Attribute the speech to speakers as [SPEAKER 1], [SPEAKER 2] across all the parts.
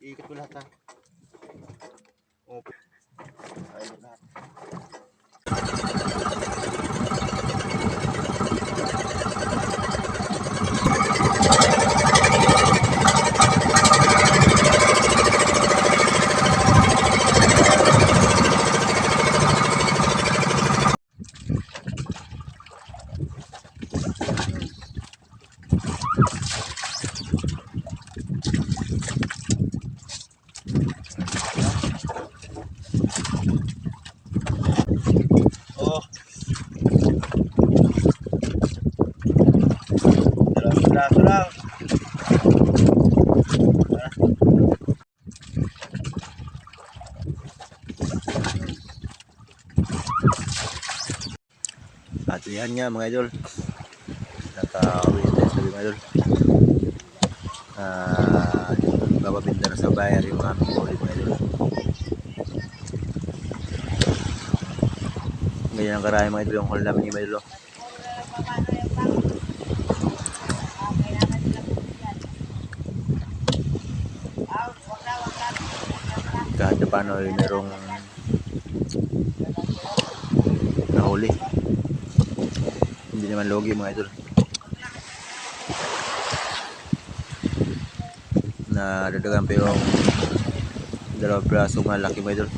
[SPEAKER 1] Ikot ko lahat ha. Okay. Ikot lahat. Oh. Dalawang braso lang. At yan nga mga idol. Nakauwi tayo sa mga idol. Bababinda na sa bayar yung aming huli mga idol. Ganyan ang karami mga idol yung huli namin yung mga idol. Kahit na paano ay merong nahuli. Hindi naman logi mga idol. Nadadagan pa yung dalawang braso malaki mga idol.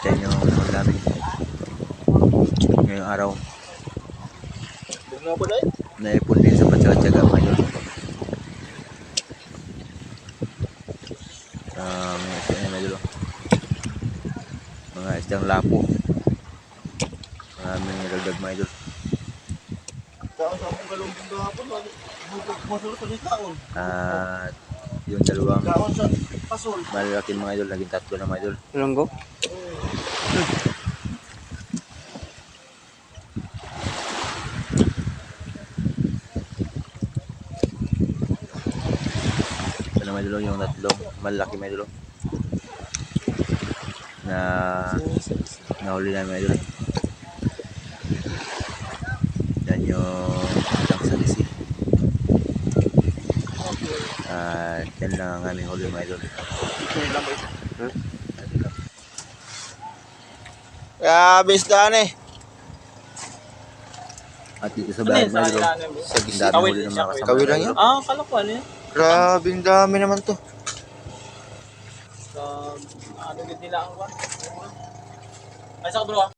[SPEAKER 1] Yan yung naman namin ngayong araw. Naipon din sa patsaga mga idol. Mga isda mga idol. Mga isdang lapo. Maraming nilagdag mga idol. At yung dalawang malaki mga idol, naging tatlo na mga idol.
[SPEAKER 2] Langgo?
[SPEAKER 1] Ito na mga idol, yung tatlong malaki mga idol na nahuli na mga idol. Yan yung isang salisi. Yan lang ang aming huli mga idol.
[SPEAKER 2] Grabe isdaan eh.
[SPEAKER 1] At dito sa bahay mga idol, ang dami huli ng mga kasama.
[SPEAKER 2] Kawil lang yan?
[SPEAKER 3] Kalakuan yan.
[SPEAKER 2] Grabing dami naman to.
[SPEAKER 3] Ano din nila ang one? Ay, sa bro.